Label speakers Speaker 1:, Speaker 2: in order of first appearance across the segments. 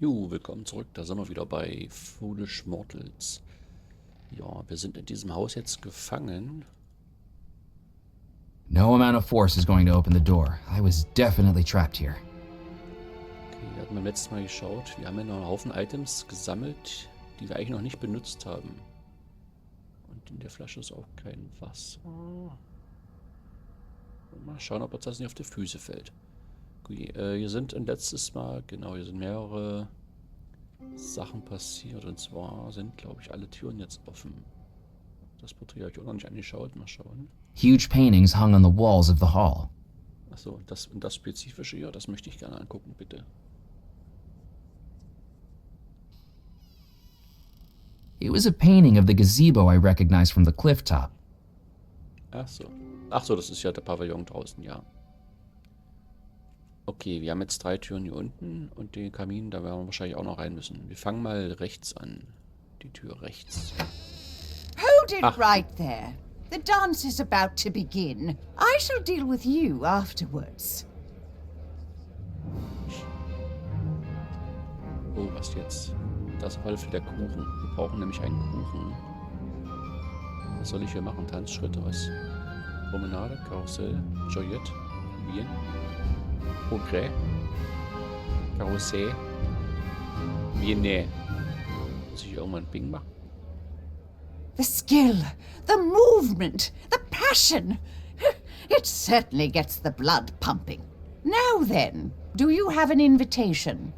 Speaker 1: Jo, willkommen zurück. Da sind wir wieder bei Foolish Mortals. Ja, wir sind in diesem Haus jetzt gefangen.
Speaker 2: No amount of force is going to open the door. I was definitely trapped here.
Speaker 1: Okay, wir hatten beim letzten Mal geschaut. Wir haben ja noch einen Haufen Items gesammelt, die wir eigentlich noch nicht benutzt haben. Und in der Flasche ist auch kein Wasser. Mal schauen, ob uns das nicht auf die Füße fällt. Okay, hier sind letztes Mal, genau, hier sind mehrere Sachen passiert. Und zwar sind, glaube ich, alle Türen jetzt offen. Das Porträt habe ich auch noch nicht angeschaut. Mal schauen.
Speaker 2: Huge paintings hung on the walls of the hall.
Speaker 1: Achso, das Spezifische hier, das möchte ich gerne angucken, bitte.
Speaker 2: It was a painting of the gazebo I recognized from the cliff top.
Speaker 1: Ach so, das ist ja der Pavillon draußen, ja. Okay, wir haben jetzt 3 Türen hier unten und den Kamin, da werden wir wahrscheinlich auch noch rein müssen. Wir fangen mal rechts an. Die Tür rechts.
Speaker 3: Hold it right there. The dance is about to begin. I shall deal with you afterwards.
Speaker 1: Oh, was jetzt? Das war für der Kuchen. Wir brauchen nämlich einen Kuchen. Was soll ich hier machen? Tanzschritte, was? Promenade, Karussell, Joyette, Wien, Progrès, Karussell, Wien. Muss ich hier irgendwann Bing machen?
Speaker 3: The skill, the movement, the passion. It certainly gets the blood pumping. Now then, do you have an invitation?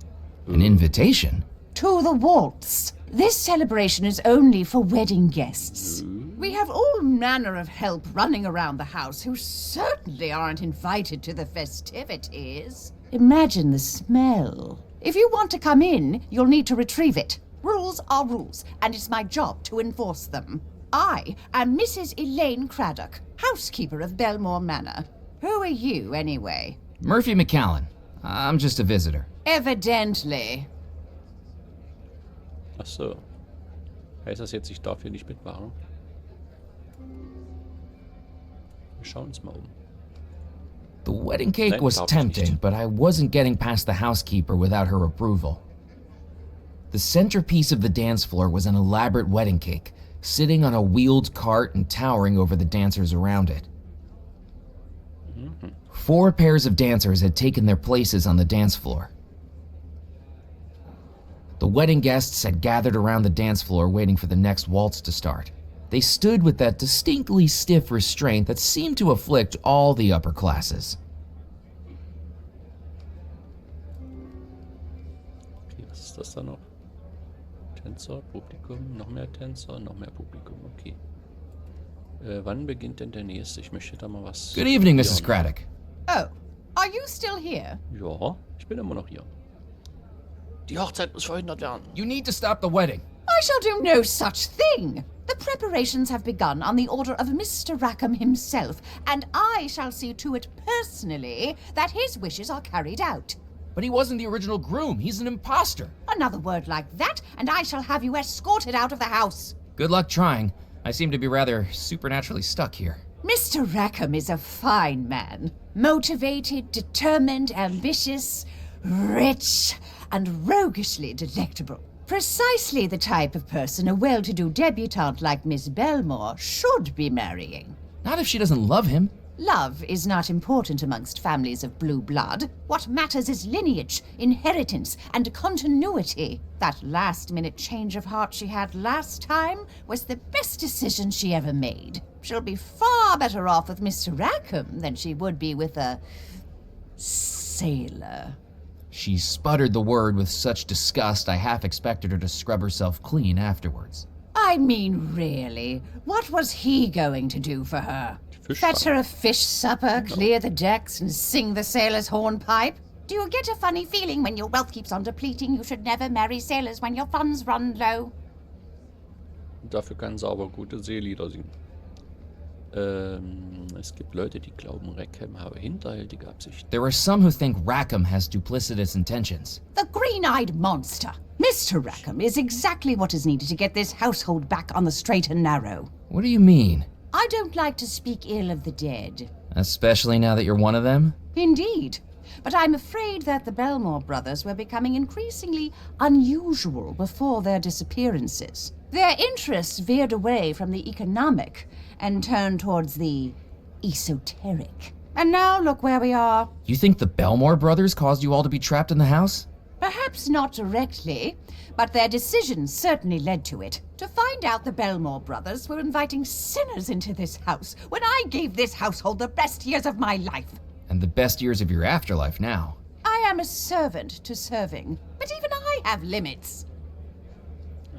Speaker 2: An invitation?
Speaker 3: To the waltz. This celebration is only for wedding guests. We have all manner of help running around the house who certainly aren't invited to the festivities. Imagine the smell. If you want to come in, you'll need to retrieve it. Rules are rules, and it's my job to enforce them. I am Mrs. Elaine Craddock, housekeeper of Belmore Manor. Who are you, anyway?
Speaker 2: Murphy McCallan. I'm just a visitor.
Speaker 3: Evidently.
Speaker 1: Ach so. Heißt das jetzt, ich darf hier nicht mitmachen? Wir schauen uns mal um.
Speaker 2: The wedding cake was
Speaker 1: Nein,
Speaker 2: tempting,
Speaker 1: nicht.
Speaker 2: but I wasn't getting past the housekeeper without her approval. The centerpiece of the dance floor was an elaborate wedding cake, sitting on a wheeled cart and towering over the dancers around it. 4 pairs of dancers had taken their places on the dance floor. The wedding guests had gathered around the dance floor waiting for the next waltz to start. They stood with that distinctly stiff restraint that seemed to afflict all the upper classes.
Speaker 1: Okay, was ist das da noch? Tänzer, Publikum, noch mehr Tänzer, noch mehr Publikum, okay. Wann beginnt denn der nächste? Ich möchte da mal was...
Speaker 2: Good evening, Mrs.
Speaker 1: hören.
Speaker 2: Craddock.
Speaker 3: Oh, are you still here?
Speaker 1: Ja, ich bin immer noch hier. Die Hochzeit muss verhindert werden.
Speaker 2: You need to stop the wedding.
Speaker 3: I shall do no such thing. The preparations have begun on the order of Mr. Rackham himself, and I shall see to it personally that his wishes are carried out.
Speaker 2: But he wasn't the original groom. He's an imposter.
Speaker 3: Another word like that, and I shall have you escorted out of the house.
Speaker 2: Good luck trying. I seem to be rather supernaturally stuck here.
Speaker 3: Mr. Rackham is a fine man. Motivated, determined, ambitious, rich, and roguishly delectable. Precisely the type of person a well-to-do debutante like Miss Belmore should be marrying.
Speaker 2: Not if she doesn't love him.
Speaker 3: Love is not important amongst families of blue blood. What matters is lineage, inheritance, and continuity. That last-minute change of heart she had last time was the best decision she ever made. She'll be far better off with Mr. Rackham than she would be with a... sailor.
Speaker 2: She sputtered the word with such disgust I half expected her to scrub herself clean afterwards.
Speaker 3: I mean, really, what was he going to do for her? Fetch her a fish supper, clear the decks, and sing the sailor's hornpipe? Do you get a funny feeling when your wealth keeps on depleting? You should never marry sailors when your funds run low.
Speaker 1: Dafür kann sie aber gute Seelieder singen. Es gibt Leute, die glauben, Rackham habe hinterhältige Absichten.
Speaker 2: There are some who think Rackham has duplicitous intentions.
Speaker 3: The green-eyed monster. Mr. Rackham is exactly what is needed to get this household back on the straight and narrow.
Speaker 2: What do you mean?
Speaker 3: I don't like to speak ill of the dead.
Speaker 2: Especially now that you're one of them?
Speaker 3: Indeed. but I'm afraid that the Belmore brothers were becoming increasingly unusual before their disappearances. Their interests veered away from the economic and turned towards the esoteric. And now look where we are.
Speaker 2: You think the Belmore brothers caused you all to be trapped in the house?
Speaker 3: Perhaps not directly, but their decisions certainly led to it. To find out the Belmore brothers were inviting sinners into this house when I gave this household the best years of my life.
Speaker 2: And the best years of your afterlife now.
Speaker 3: I am a servant to serving, but even I have limits.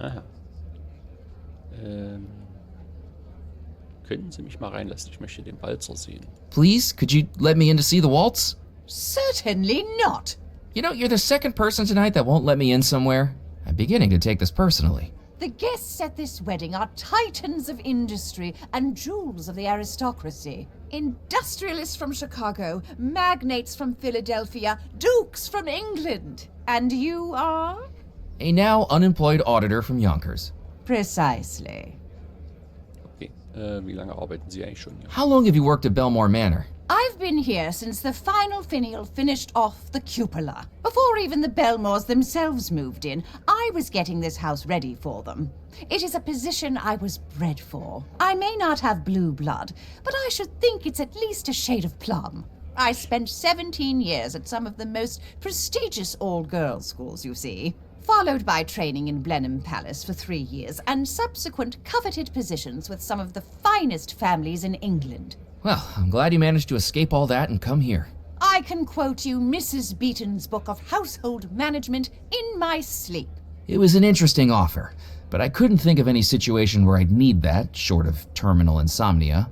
Speaker 1: Aha. Könnten Sie mich mal reinlassen? Ich möchte den Walzer sehen.
Speaker 2: Please, could you let me in to see the waltz?
Speaker 3: Certainly not.
Speaker 2: You know, you're the second person tonight that won't let me in somewhere. I'm beginning to take this personally.
Speaker 3: The guests at this wedding are titans of industry and jewels of the aristocracy. Industrialists from Chicago, magnates from Philadelphia, dukes from England. And you are?
Speaker 2: A now unemployed auditor from Yonkers.
Speaker 3: Precisely.
Speaker 1: Okay, wie lange arbeiten Sie eigentlich schon hier?
Speaker 2: How long have you worked at Belmore Manor?
Speaker 3: I've been here since the final finial finished off the cupola. Before even the Belmores themselves moved in, I was getting this house ready for them. It is a position I was bred for. I may not have blue blood, but I should think it's at least a shade of plum. I spent 17 years at some of the most prestigious all-girls schools, you see, followed by training in Blenheim Palace for 3 years and subsequent coveted positions with some of the finest families in England.
Speaker 2: Well, I'm glad you managed to escape all that and come here.
Speaker 3: I can quote you Mrs. Beaton's book of household management in my sleep.
Speaker 2: It was an interesting offer, but I couldn't think of any situation where I'd need that, short of terminal insomnia.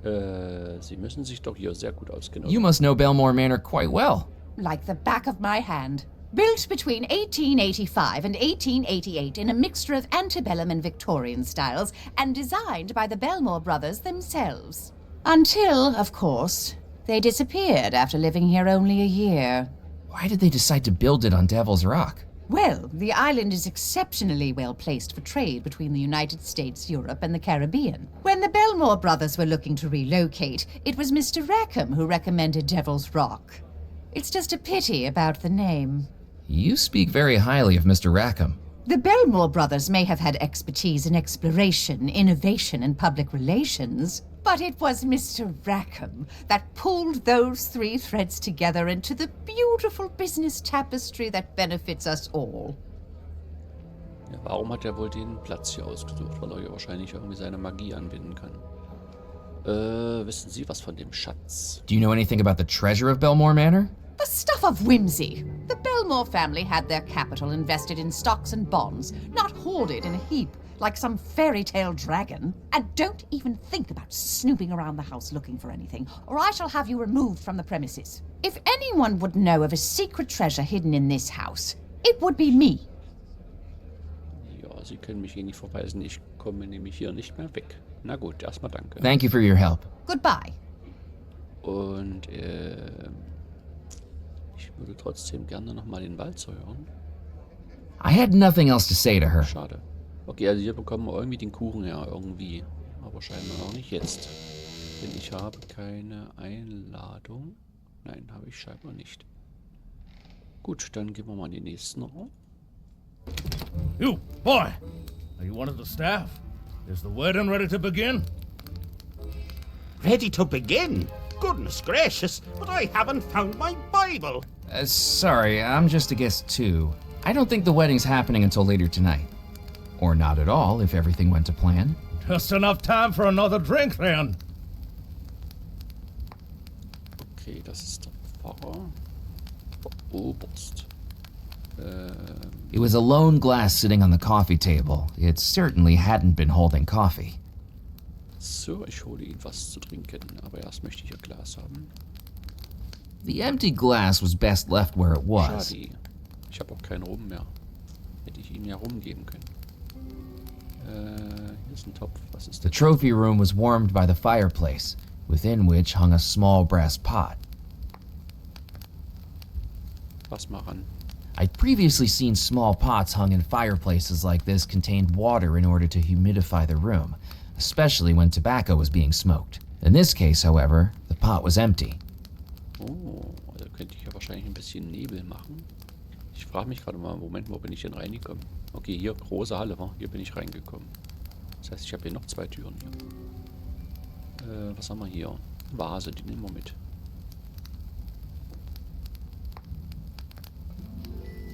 Speaker 1: Sie müssen sich doch hier sehr gut auskennen.
Speaker 2: You must know Belmore Manor quite well.
Speaker 3: Like the back of my hand. Built between 1885 and 1888 in a mixture of antebellum and Victorian styles, and designed by the Belmore brothers themselves. Until, of course, they disappeared after living here only a year.
Speaker 2: Why did they decide to build it on Devil's Rock?
Speaker 3: Well, the island is exceptionally well placed for trade between the United States, Europe, and the Caribbean. When the Belmore brothers were looking to relocate, it was Mr. Rackham who recommended Devil's Rock. It's just a pity about the name.
Speaker 2: You speak very highly of Mr. Rackham.
Speaker 3: The Belmore brothers may have had expertise in exploration, innovation, and public relations, but it was Mr. Rackham that pulled those 3 threads together into the beautiful business tapestry that benefits us all.
Speaker 1: Ja, warum hat er wohl den Platz hier ausgesucht? Weil er hier wahrscheinlich irgendwie seine Magie anwenden kann. Wissen Sie was von dem Schatz?
Speaker 2: Do you know anything about the treasure of Belmore Manor?
Speaker 3: The stuff of whimsy. The Belmore family had their capital invested in stocks and bonds, not hoarded in a heap like some fairy tale dragon. And don't even think about snooping around the house looking for anything, or I shall have you removed from the premises. If anyone would know of a secret treasure hidden in this house, it would be me.
Speaker 1: Ja, Sie können mich hier nicht verweisen. Ich komme nämlich hier nicht mehr weg. Na gut, erstmal danke.
Speaker 2: Thank you for your help.
Speaker 3: Goodbye.
Speaker 1: Und, ich würde trotzdem gerne nochmal den Walzer hören.
Speaker 2: I had nothing else to say to her.
Speaker 1: Schade. Okay, also hier bekommen wir irgendwie den Kuchen her, irgendwie. Aber scheinbar noch nicht jetzt. Denn ich habe keine Einladung. Nein, habe ich scheinbar nicht. Gut, dann gehen wir mal in den nächsten Raum.
Speaker 4: You, boy! Are you one of the staff? Is the wedding ready to begin?
Speaker 5: Ready to begin? Goodness gracious, but I haven't found my Bible.
Speaker 2: Sorry, I'm just a guest too. I don't think the wedding's happening until later tonight. Or not at all, if everything went to plan.
Speaker 4: Just enough time for another drink, then.
Speaker 1: Okay, das ist der Pfarrer. Der Oberst.
Speaker 2: It was a lone glass sitting on the coffee table. It certainly hadn't been holding coffee.
Speaker 1: So, ich hole Ihnen was zu trinken, aber erst möchte ich Ihr Glas haben.
Speaker 2: The empty glass was best left where it was.
Speaker 1: Schade. Ich habe auch keinen Rum mehr. Hätte ich Ihnen ja rumgeben können. Hier ist ein Topf. Was ist
Speaker 2: The
Speaker 1: das?
Speaker 2: trophy room was warmed by the fireplace, within which hung a small brass pot.
Speaker 1: Pass mal ran.
Speaker 2: I'd previously seen small pots hung in fireplaces like this contained water in order to humidify the room, especially when tobacco was being smoked. In this case, however, the pot was empty.
Speaker 1: könnte ich ja wahrscheinlich ein bisschen Nebel machen. Ich frage mich gerade mal, Moment, wo bin ich denn reingekommen? Okay, hier, große Halle, wa? Hier bin ich reingekommen. Das heißt, ich habe hier noch 2 Türen hier. Was haben wir hier? Vase, die nehmen wir mit.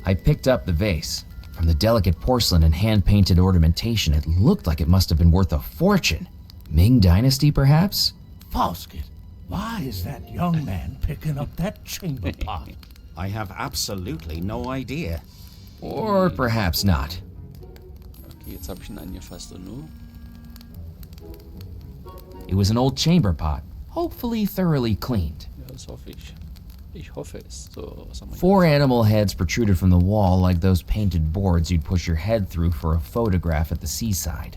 Speaker 2: I picked up the vase. From the delicate porcelain and hand-painted ornamentation, it looked like it must have been worth a fortune. Ming Dynasty, perhaps?
Speaker 4: Foskett, why is that young man picking up that chamber pot?
Speaker 5: I have absolutely no idea.
Speaker 2: Or perhaps not.
Speaker 1: Okay, jetzt habe ich ihn angefasst und nun?
Speaker 2: It was an old chamber pot, hopefully thoroughly cleaned.
Speaker 1: Ja, das hoffe ich. Ich hoffe es. So, was haben wir
Speaker 2: 4 animal heads protruded from the wall like those painted boards you'd push your head through for a photograph at the seaside.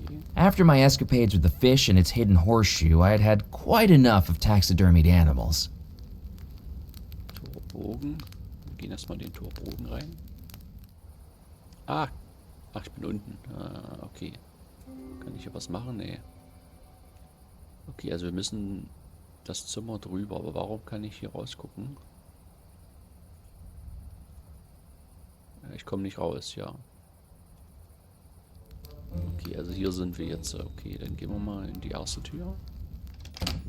Speaker 1: Okay.
Speaker 2: After my escapades with the fish and its hidden horseshoe, I had had quite enough of taxidermied animals.
Speaker 1: Torbogen. Wir gehen erstmal den Torbogen rein. Ach, ich bin unten. Okay. Kann ich hier was machen? Nee. Okay, also wir müssen das Zimmer drüber. Aber warum kann ich hier rausgucken? Ich komme nicht raus, ja. Okay, also hier sind wir jetzt. Okay, dann gehen wir mal in die erste Tür.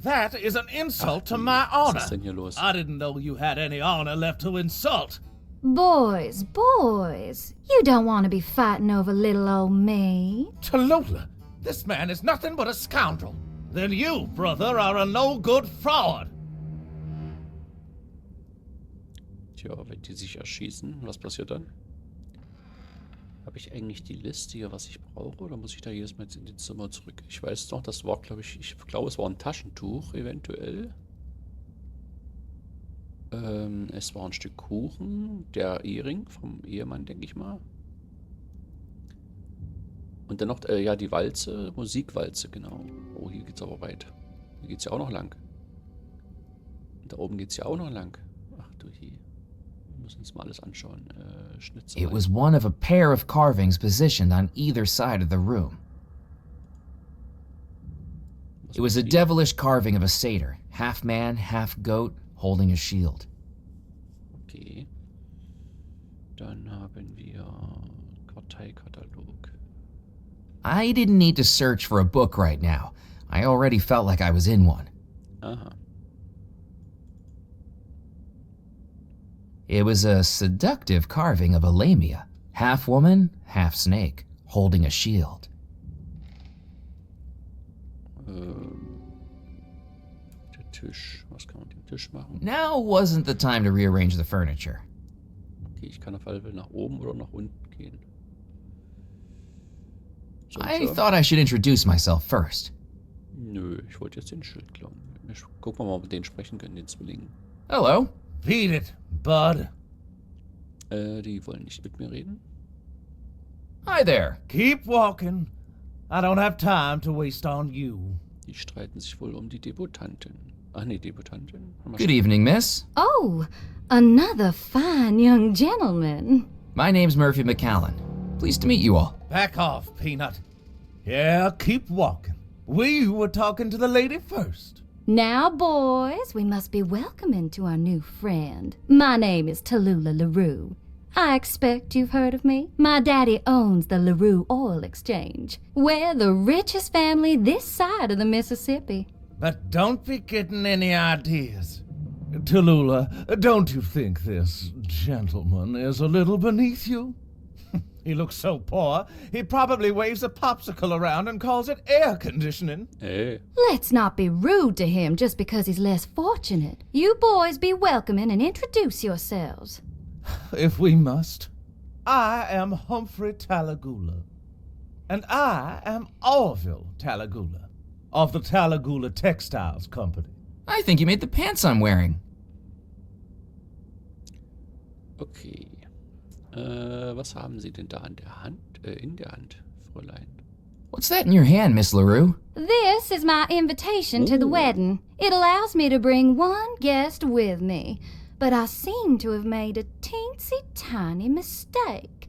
Speaker 4: That is an insult to my
Speaker 1: Was
Speaker 4: honor.
Speaker 1: ist denn hier los?
Speaker 4: I didn't know you had any honor left to insult.
Speaker 6: Boys, you don't want to be fighting over little old me.
Speaker 4: Tallulah, this man is nothing but a scoundrel. Then you, brother, are a no-good fraud.
Speaker 1: Tja, wenn die sich erschießen, was passiert dann? Habe ich eigentlich die Liste hier, was ich brauche, oder muss ich da jedes Mal jetzt in das Zimmer zurück? Ich weiß noch, das war, glaube ich, es war ein Taschentuch, eventuell. Es war ein Stück Kuchen, der Ehering vom Ehemann, denke ich mal. Und dann noch, ja, die Walze, Musikwalze, genau. Oh, hier geht's aber weit. Hier geht's ja auch noch lang. Und da oben geht's ja auch noch lang. Ach du je. Wir müssen uns mal alles anschauen. Schnitzel.
Speaker 2: It was one of a pair of carvings positioned on either side of the room. It was a devilish carving of a satyr, half man, half goat, holding a shield.
Speaker 1: Okay. Dann haben wir Karteikatalog.
Speaker 2: I didn't need to search for a book right now. I already felt like I was in one.
Speaker 1: Aha.
Speaker 2: It was a seductive carving of a lamia, half woman, half snake, holding a shield.
Speaker 1: Der Tisch. Was kann man mit dem Tisch machen?
Speaker 2: Now wasn't the time to rearrange the furniture.
Speaker 1: Okay, ich kann auf alle Fälle nach oben oder nach unten gehen. So,
Speaker 2: I thought I should introduce myself first.
Speaker 1: Nö, ich wollte jetzt den Schild klauen. Gucken wir mal, ob wir den sprechen können, den Zwillingen.
Speaker 2: Hello.
Speaker 4: Beat it, bud.
Speaker 1: Die wollen nicht mit mir reden.
Speaker 2: Hi there.
Speaker 4: Keep walking. I don't have time to waste on you.
Speaker 1: Die streiten sich wohl um die Debutantin. Ach nee, Debutantin. Haben wir
Speaker 2: Good
Speaker 1: schon.
Speaker 2: evening, miss.
Speaker 6: Oh, another fine young gentleman.
Speaker 2: My name's Murphy McCallan. Pleased to meet you all.
Speaker 4: Back off, Peanut. Yeah, keep walking. We were talking to the lady first.
Speaker 6: Now, boys, we must be welcoming to our new friend. My name is Tallulah LaRue. I expect you've heard of me. My daddy owns the LaRue Oil Exchange. We're the richest family this side of the Mississippi.
Speaker 4: But don't be getting any ideas. Tallulah, don't you think this gentleman is a little beneath you? He looks so poor, he probably waves a popsicle around and calls it air conditioning.
Speaker 1: Hey.
Speaker 6: Let's not be rude to him just because he's less fortunate. You boys be welcoming and introduce yourselves.
Speaker 4: If we must. I am Humphrey Tallulah. And I am Orville Tallulah of the Tallulah Textiles Company.
Speaker 2: I think you made the pants I'm wearing.
Speaker 1: Okay. Was haben Sie denn da in der Hand, Fräulein?
Speaker 2: What's that in your hand, Miss LaRue?
Speaker 6: This is my invitation to the wedding. It allows me to bring one guest with me, but I seem to have made a teensy tiny mistake.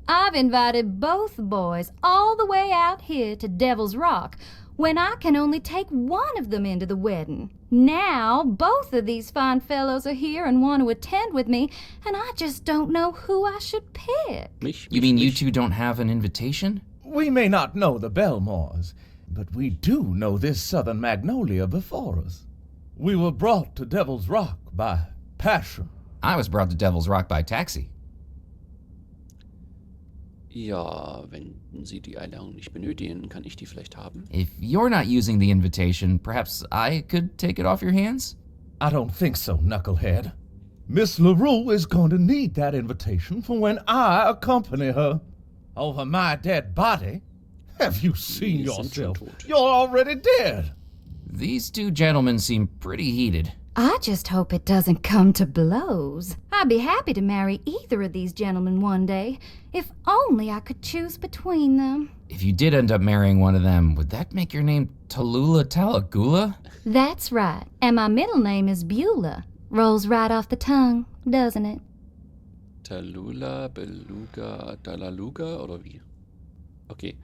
Speaker 6: I've invited both boys all the way out here to Devil's Rock, when I can only take one of them into the wedding? Now, both of these fine fellows are here and want to attend with me, and I just don't know who I should pick.
Speaker 2: You mean you two don't have an invitation?
Speaker 4: We may not know the Belmores, but we do know this southern magnolia before us. We were brought to Devil's Rock by passion.
Speaker 2: I was brought to Devil's Rock by taxi.
Speaker 1: Ja, wenn Sie die Einladung nicht benötigen, kann ich die vielleicht haben?
Speaker 2: If you're not using the invitation, perhaps I could take it off your hands?
Speaker 4: I don't think so, knucklehead. Miss LaRue is going to need that invitation for when I accompany her. Over my dead body? Have you seen yourself? You're already dead.
Speaker 2: These two gentlemen seem pretty heated.
Speaker 6: I just hope it doesn't come to blows. I'd be happy to marry either of these gentlemen one day, if only I could choose between them.
Speaker 2: If you did end up marrying one of them, would that make your name Tallulah Talagula?
Speaker 6: That's right, and my middle name is Beulah. Rolls right off the tongue, doesn't it?
Speaker 1: Tallulah, Beluga, Dalaluga oder wie? Okay.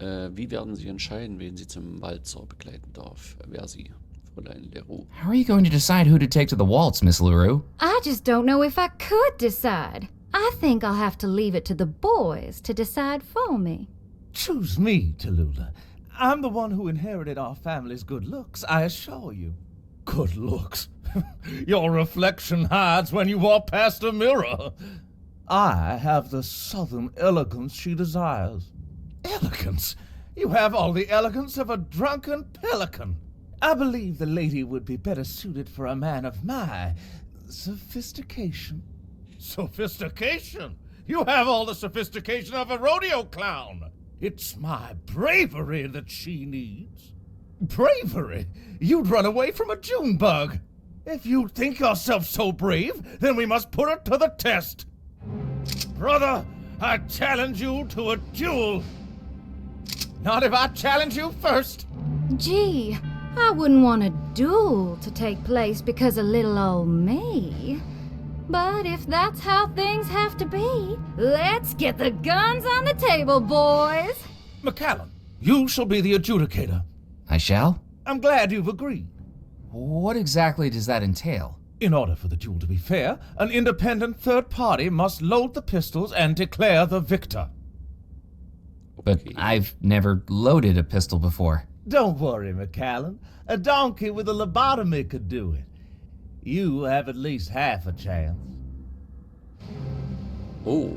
Speaker 1: Wie werden Sie entscheiden, wen Sie zum Walzer begleiten darf? Wer Sie? Fräulein Leroux.
Speaker 2: How are you going to decide who to take to the waltz, Miss LaRue?
Speaker 6: I just don't know if I could decide. I think I'll have to leave it to the boys to decide for me.
Speaker 4: Choose me, Tallulah. I'm the one who inherited our family's good looks, I assure you. Good looks? Your reflection hides when you walk past a mirror. I have the southern elegance she desires. Elegance? You have all the elegance of a drunken pelican. I believe the lady would be better suited for a man of my sophistication. Sophistication? You have all the sophistication of a rodeo clown. It's my bravery that she needs. Bravery? You'd run away from a June bug. If you think yourself so brave, then we must put it to the test. Brother, I challenge you to a duel. Not if I challenge you first.
Speaker 6: Gee, I wouldn't want a duel to take place because of little old me. But if that's how things have to be, let's get the guns on the table, boys.
Speaker 4: McCallum, you shall be the adjudicator.
Speaker 2: I shall?
Speaker 4: I'm glad you've agreed.
Speaker 2: What exactly does that entail?
Speaker 4: In order for the duel to be fair, an independent third party must load the pistols and declare the victor.
Speaker 2: But I've never loaded a pistol before.
Speaker 4: Don't worry, McCallum. A donkey with a lobotomy could do it. You have at least half a chance.
Speaker 1: Oh.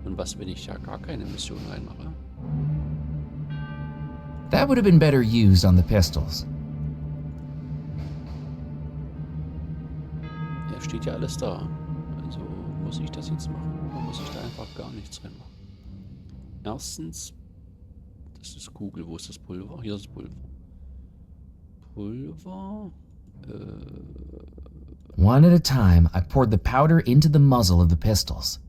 Speaker 1: Und was, wenn ich ja gar keine Mission reinmache?
Speaker 2: That would have been better used on the pistols.
Speaker 1: Ja, steht ja alles da. Also muss ich das jetzt machen oder muss ich da einfach gar nichts reinmachen? Erstens, das ist Kugel. Wo ist das Pulver? Hier ist das Pulver. Pulver.
Speaker 2: One at a time, I poured the powder into the muzzle of the pistols.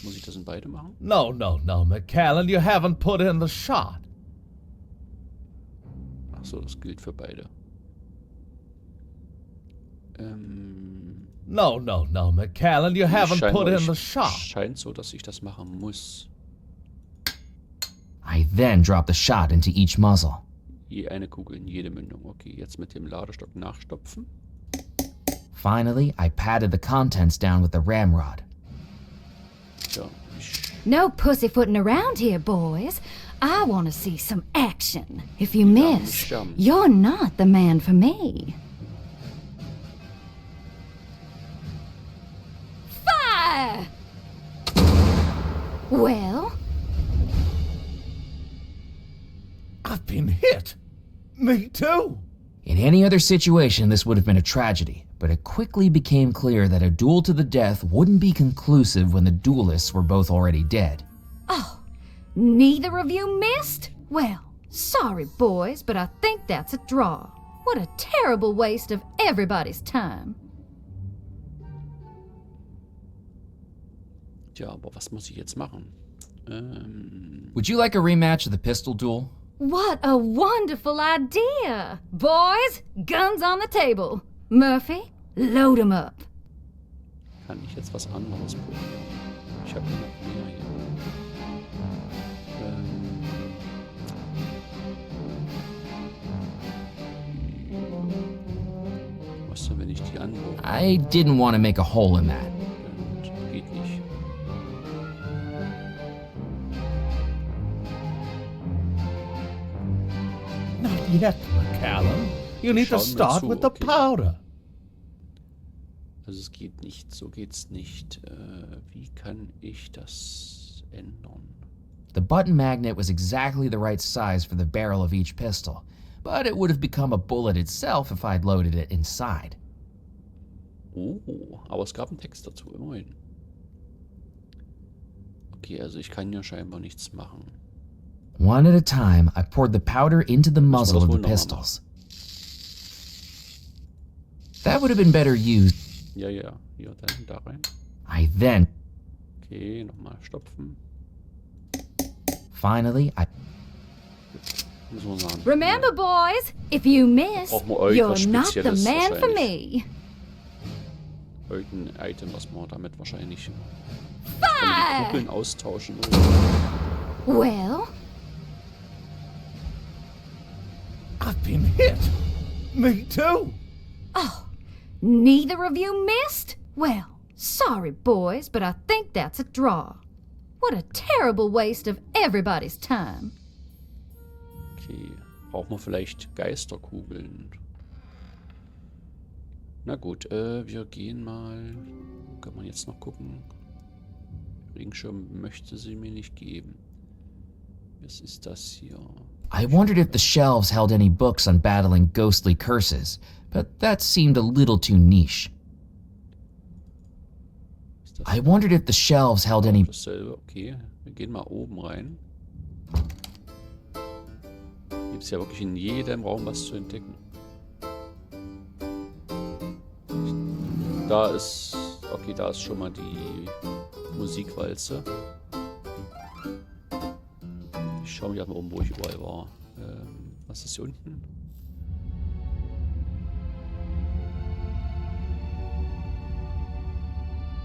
Speaker 1: Muss ich das in beide machen?
Speaker 4: No, McCallum, you haven't put in the shot.
Speaker 1: Ach so, das gilt für beide.
Speaker 4: No, McCallum, you haven't put in the shot.
Speaker 1: Scheint so, dass ich das machen muss.
Speaker 2: I then dropped the shot into each muzzle.
Speaker 1: Je eine Kugel in jede Mündung. Okay, jetzt mit dem Ladestock nachstopfen.
Speaker 2: Finally, I patted the contents down with the ramrod.
Speaker 1: Ja,
Speaker 6: No pussyfooting around here, boys. I want to see some action. If you miss, you're not the man for me. Fire! Well?
Speaker 4: I've been hit. Me too.
Speaker 2: In any other situation, this would have been a tragedy, but it quickly became clear that a duel to the death wouldn't be conclusive when the duelists were both already dead.
Speaker 6: Oh, neither of you missed? Well, sorry, boys, but I think that's a draw. What a terrible waste of everybody's time.
Speaker 1: Tja, aber was muss ich jetzt machen?
Speaker 2: Would you like a rematch of the pistol duel?
Speaker 6: What a wonderful idea! Boys, guns on the table. Murphy, load 'em up.
Speaker 1: Kann ich jetzt was anderes probieren? Ich habe noch mehr hier. Was denn, wenn ich die anrufe?
Speaker 2: I didn't want to make a hole in that.
Speaker 1: Und geht nicht.
Speaker 4: Not yet, McCallum. You need to
Speaker 1: Schauen wir
Speaker 4: start
Speaker 1: zu,
Speaker 4: with the
Speaker 1: okay.
Speaker 4: powder.
Speaker 1: Also es geht nicht, so geht's nicht. Wie kann ich das ändern?
Speaker 2: The button magnet was exactly the right size for the barrel of each pistol, but it would have become a bullet itself if I'd loaded it inside.
Speaker 1: Oh, aber es gab einen Text dazu, immerhin. Okay, also ich kann ja scheinbar nichts machen.
Speaker 2: One at a time, I poured the powder into the muzzle of the
Speaker 1: wohl noch mal
Speaker 2: pistols. That would have been better used.
Speaker 1: Ja, hier, dann da rein.
Speaker 2: I then,
Speaker 1: Okay, nochmal stopfen.
Speaker 2: finally,
Speaker 1: Müssen wir sagen.
Speaker 6: Remember, boys, if you miss,
Speaker 1: Brauchen wir irgendwas
Speaker 6: you're not the
Speaker 1: Spezielles
Speaker 6: man for
Speaker 1: wahrscheinlich.
Speaker 6: me.
Speaker 1: Irgendein Item, was wir damit wahrscheinlich können die
Speaker 6: Fire!
Speaker 1: Kugeln austauschen.
Speaker 6: Well,
Speaker 4: I've been hit. Me too.
Speaker 6: neither of you missed? Well, sorry, boys, but I think that's a draw. What a terrible waste of everybody's time.
Speaker 1: Okay, brauchen wir vielleicht Geisterkugeln. Na gut, wir gehen mal. Wo kann man jetzt noch gucken? Regenschirm möchte sie mir nicht geben. Was ist das hier?
Speaker 2: I wondered if the shelves held any books on battling ghostly curses, but that seemed a little too niche.
Speaker 1: Ist das
Speaker 2: I wondered if the shelves held any.
Speaker 1: dasselbe? Okay, wir gehen mal oben rein. Gibt es ja wirklich in jedem Raum was zu entdecken. Da ist. Okay, da ist schon mal die Musikwalze. Ich schaue mich erstmal um, wo ich überall war. Was ist hier unten?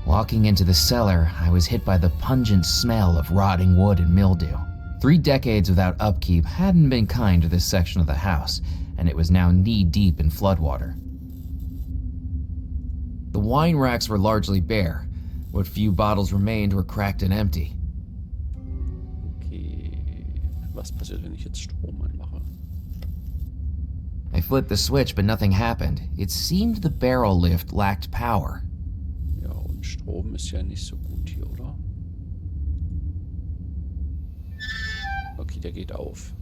Speaker 2: Walking into the cellar, I was hit by the pungent smell of rotting wood and mildew. 3 decades without upkeep hadn't been kind to this section of the house, and it was now knee-deep in floodwater. The wine racks were largely bare. What few bottles remained were cracked and empty.
Speaker 1: Okay. Was passiert, wenn ich jetzt Strom anmache?
Speaker 2: I flipped the switch, but nothing happened. It seemed the barrel lift lacked power.
Speaker 1: Ja, und Strom ist ja nicht so gut hier, oder? Okay, der geht auf.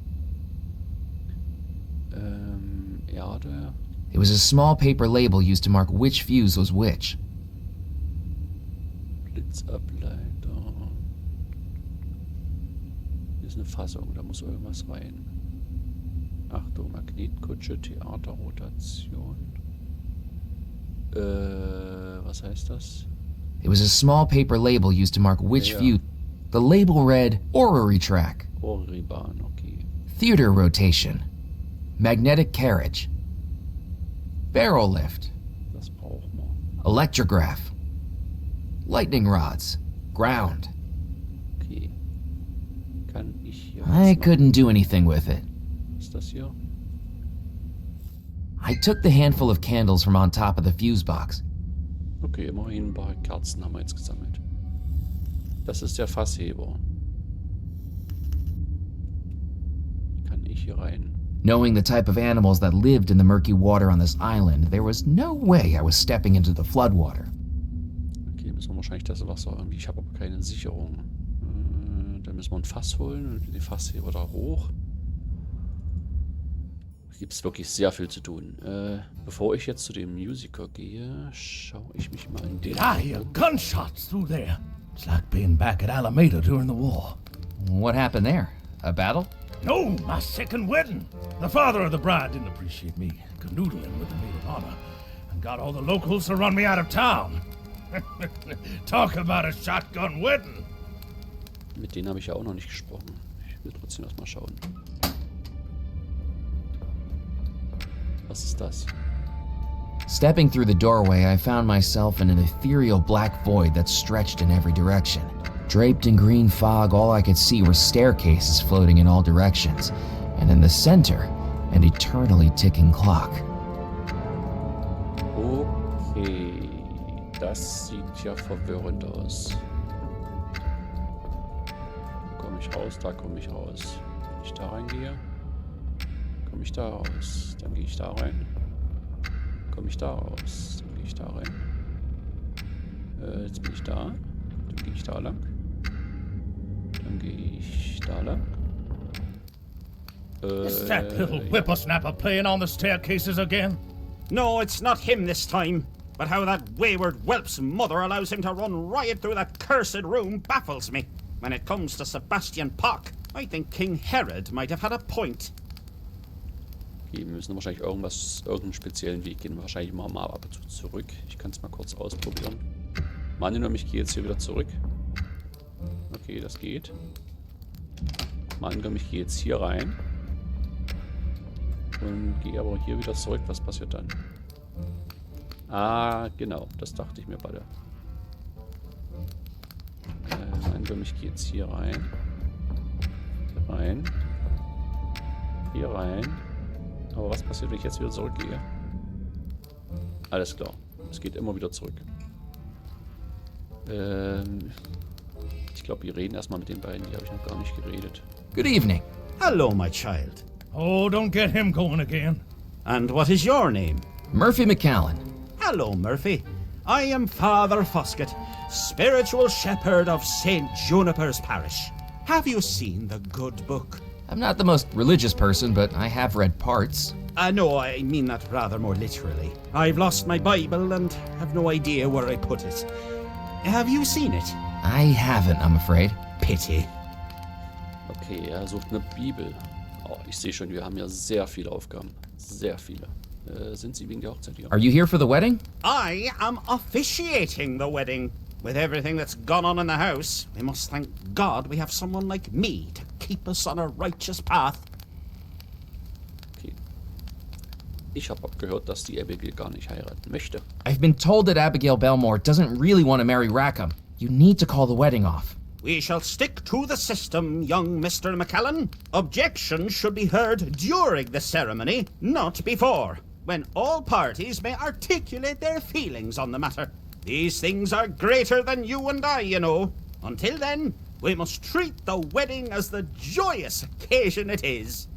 Speaker 1: Erde.
Speaker 2: It was a small paper label used to mark which fuse was which.
Speaker 1: Blitzableiter. Hier ist eine Fassung, da muss irgendwas rein. Achtung, Magnetkutsche, Theaterrotation. Was heißt das?
Speaker 2: It was a small paper label used to mark which
Speaker 1: Ja.
Speaker 2: fuse. The label read orrery track,
Speaker 1: Orribahn, okay.
Speaker 2: theater rotation, magnetic carriage, barrel lift,
Speaker 1: Das brauchen wir.
Speaker 2: electrograph, lightning rods, ground.
Speaker 1: Okay. Kann ich hier
Speaker 2: I
Speaker 1: was machen?
Speaker 2: couldn't do anything with it.
Speaker 1: Was ist das hier?
Speaker 2: I took the handful of candles from on top of the fuse box.
Speaker 1: Okay, immerhin ein paar Kerzen haben wir jetzt gesammelt. Das ist der Fassheber. Kann ich hier rein?
Speaker 2: Knowing the type of animals that lived in the murky water on this island, there was no way I was stepping into the floodwater.
Speaker 1: Okay, müssen wir wahrscheinlich das Wasser irgendwie. Ich habe aber keine Sicherung. Dann müssen wir ein Fass holen und den Fassheber da hoch. Gibt es wirklich sehr viel zu tun. Bevor ich jetzt zu dem Musiker gehe, schaue ich mich mal in den...
Speaker 4: Did I hear gunshots through there? It's like being back at Alameda during the war.
Speaker 2: What happened there? A battle?
Speaker 4: No, my second wedding. The father of the bride didn't appreciate me canoodling with the maid of honor and got all the locals to run me out of town. Talk about a shotgun wedding.
Speaker 1: Mit denen habe ich ja auch noch nicht gesprochen. Ich will trotzdem erstmal schauen. Was ist das?
Speaker 2: Stepping through the doorway, I found myself in an ethereal black void that stretched in every direction. Draped in green fog, all I could see were staircases floating in all directions, and in the center, an eternally ticking clock.
Speaker 1: Okay, das sieht ja verwirrend aus. Da komme ich raus, da komme ich raus. Wenn ich da reingehe, komme ich da raus. Dann gehe ich da rein. Komme ich da raus. Dann gehe ich da rein. Jetzt bin ich da. Dann gehe ich da lang. Dann gehe ich da lang.
Speaker 4: Is that little whippersnapper playing on the staircases again?
Speaker 5: No, it's not him this time. But how that wayward whelp's mother allows him to run riot through that cursed room baffles me. When it comes to Sebastian Pock, I think King Herod might have had a point.
Speaker 1: Okay, wir müssen wahrscheinlich irgendeinen speziellen Weg gehen. Wahrscheinlich mal ab und zu zurück. Ich kann es mal kurz ausprobieren. Mal angenommen, ich gehe jetzt hier wieder zurück. Okay, das geht. Mal angenommen, ich gehe jetzt hier rein. Und gehe aber hier wieder zurück. Was passiert dann? Ah, genau. Das dachte ich mir bei der. Angenommen, ich gehe jetzt hier rein. Hier rein. Hier rein. Aber was passiert, wenn ich jetzt wieder zurückgehe? Alles klar. Es geht immer wieder zurück. Ich glaube, wir reden erstmal mit den beiden. Die habe ich noch gar nicht geredet.
Speaker 2: Good evening.
Speaker 5: Hello, my child.
Speaker 4: Oh, don't get him going again.
Speaker 5: And what is your name?
Speaker 2: Murphy McCallan.
Speaker 5: Hello, Murphy. I am Father Foskett, spiritual shepherd of St. Juniper's Parish. Have you seen the good book?
Speaker 2: I'm not the most religious person, but I have read parts.
Speaker 5: No, I mean that rather more literally. I've lost my Bible and have no idea where I put it. Have you seen it?
Speaker 2: I haven't, I'm afraid.
Speaker 5: Pity.
Speaker 1: Okay, er sucht eine Bibel. Oh, ich sehe schon, wir haben ja sehr viele Aufgaben. Sehr viele. Sind Sie wegen der Hochzeit hier?
Speaker 2: Are you here for the wedding?
Speaker 5: I am officiating the wedding. With everything that's gone on in the house, we must thank God we have someone like me to keep us on a righteous path.
Speaker 1: Okay. Ich habe gehört, dass die Abigail gar nicht heiraten möchte.
Speaker 2: I've been told that Abigail Belmore doesn't really want to marry Rackham. You need to call the wedding off.
Speaker 5: We shall stick to the system, young Mr. McCallan. Objections should be heard during the ceremony, not before, when all parties may articulate their feelings on the matter. These things are greater than you and I, you know. Until then, we must treat the wedding as the joyous occasion it is.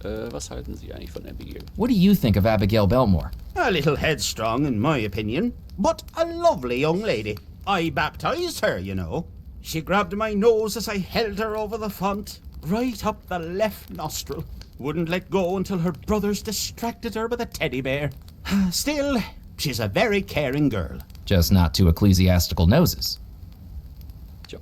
Speaker 1: Was halten Sie eigentlich von Abigail?
Speaker 2: What do you think of Abigail Belmore?
Speaker 5: A little headstrong, in my opinion, but a lovely young lady. I baptized her, you know. She grabbed my nose as I held her over the font, right up the left nostril. Wouldn't let go until her brothers distracted her with a teddy bear. Still, she's a very caring girl.
Speaker 2: Just not two ecclesiastical noses.
Speaker 1: Tja.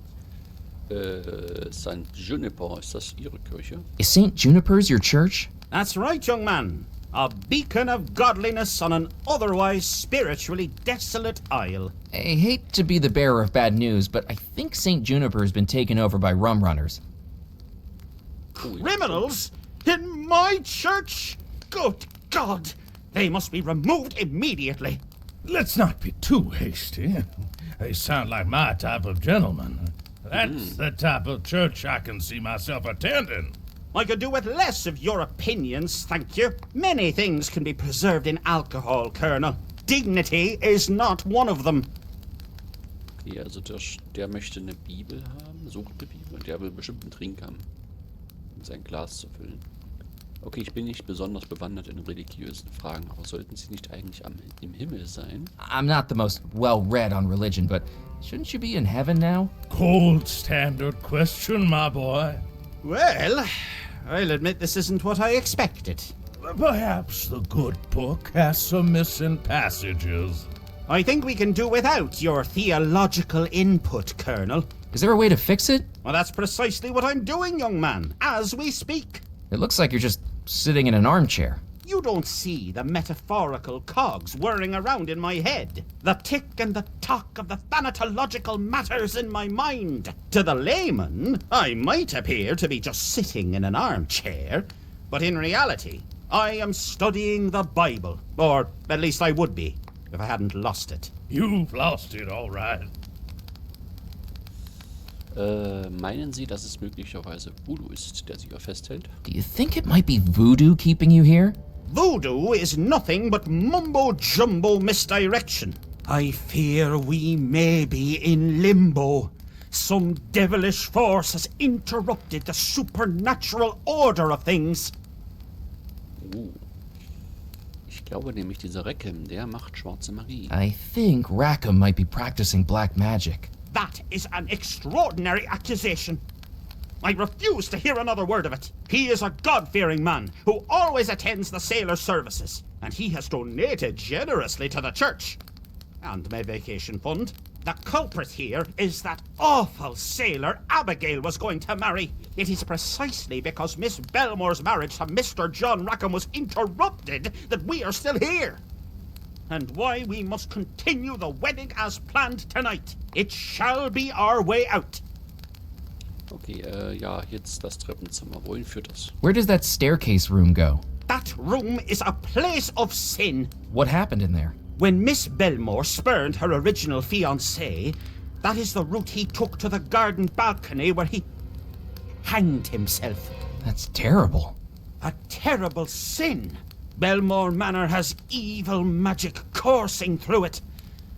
Speaker 1: St. Juniper, ist das Ihre Kirche?
Speaker 2: Is St. Juniper's your church?
Speaker 5: That's right, young man. A beacon of godliness on an otherwise spiritually desolate isle.
Speaker 2: I hate to be the bearer of bad news, but I think St. Juniper's been taken over by rum runners.
Speaker 5: Criminals? In my church? Good God! They must be removed immediately.
Speaker 4: Let's not be too hasty. They sound like my type of gentleman. That's the type of church I can see myself attending.
Speaker 5: I could do with less of your opinions, thank you. Many things can be preserved in alcohol, Colonel. Dignity is not one of them.
Speaker 1: Okay, also der möchte eine Bibel haben, sucht eine Bibel und der will bestimmt einen Trink haben, um sein Glas zu füllen. Okay, ich bin nicht besonders bewandert in religiösen Fragen, aber sollten Sie nicht eigentlich im Himmel sein?
Speaker 2: I'm not the most well-read on religion, but shouldn't you be in heaven now?
Speaker 4: Cold standard question, my boy.
Speaker 5: Well, I'll admit this isn't what I expected.
Speaker 4: Perhaps the good book has some missing passages.
Speaker 5: I think we can do without your theological input, Colonel.
Speaker 2: Is there a way to fix it?
Speaker 5: Well, that's precisely what I'm doing, young man, as we speak.
Speaker 2: It looks like you're just sitting in an armchair.
Speaker 5: You don't see the metaphorical cogs whirring around in my head, the tick and the tock of the thanatological matters in my mind. To the layman, I might appear to be just sitting in an armchair, but in reality, I am studying the Bible, or at least I would be, if I hadn't lost it.
Speaker 4: You've lost it, all right.
Speaker 1: Meinen Sie, dass es möglicherweise Voodoo ist, der Sie hier festhält?
Speaker 2: Do you think it might be voodoo keeping you here?
Speaker 5: Voodoo is nothing but mumbo-jumbo misdirection. I fear we may be in limbo. Some devilish force has interrupted the supernatural order of things.
Speaker 1: Ich glaube nämlich, dieser Reckham, der macht schwarze Magie.
Speaker 2: I think Rackham might be practicing black magic.
Speaker 5: That is an extraordinary accusation. I refuse to hear another word of it. He is a God-fearing man who always attends the sailor services, and he has donated generously to the church and my vacation fund. The culprit here is that awful sailor Abigail was going to marry. It is precisely because Miss Belmore's marriage to Mr. John Rackham was interrupted that we are still here. And why we must continue the wedding as planned tonight. It shall be our way out.
Speaker 1: Okay, ja, jetzt das Treppenzimmer. Wohin führt das?
Speaker 2: Where does that staircase room go?
Speaker 5: That room is a place of sin.
Speaker 2: What happened in there?
Speaker 5: When Miss Belmore spurned her original fiancé, that is the route he took to the garden balcony where he hanged himself.
Speaker 2: That's terrible.
Speaker 5: A terrible sin. Belmore Manor has evil magic coursing through it.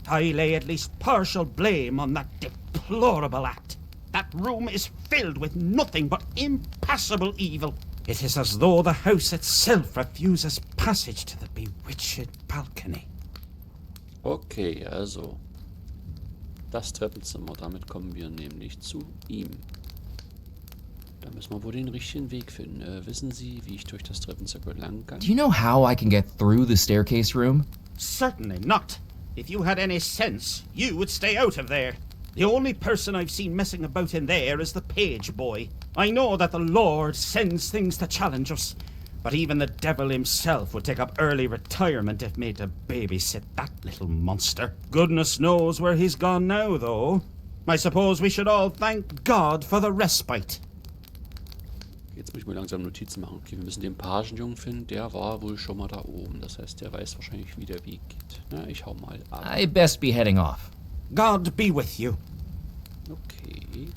Speaker 5: I lay at least partial blame on that deplorable act. That room is filled with nothing but impassable evil. It is as though the house itself refuses passage to the bewitched balcony.
Speaker 1: Okay, also. Das Treppenzimmer, damit kommen wir nämlich zu ihm. Da müssen wir wohl den richtigen Weg finden. Wissen Sie, wie ich durch das Treppenzimmer gelangen kann?
Speaker 2: Do you know how I can get through the staircase room?
Speaker 5: Certainly not. If you had any sense, you would stay out of there. The only person I've seen messing about in there is the page boy. I know that the Lord sends things to challenge us, but even the devil himself would take up early retirement if made to babysit that little monster. Goodness knows where he's gone now, though. I suppose we should all thank God for the respite.
Speaker 1: Jetzt muss ich mir langsam Notizen machen. Okay, wir müssen den Pagenjungen finden. Der war wohl schon mal da oben. Das heißt, der weiß wahrscheinlich, wie der Weg geht. Na, ich hau mal ab.
Speaker 2: I best be heading off.
Speaker 5: God be with you.
Speaker 1: Okay.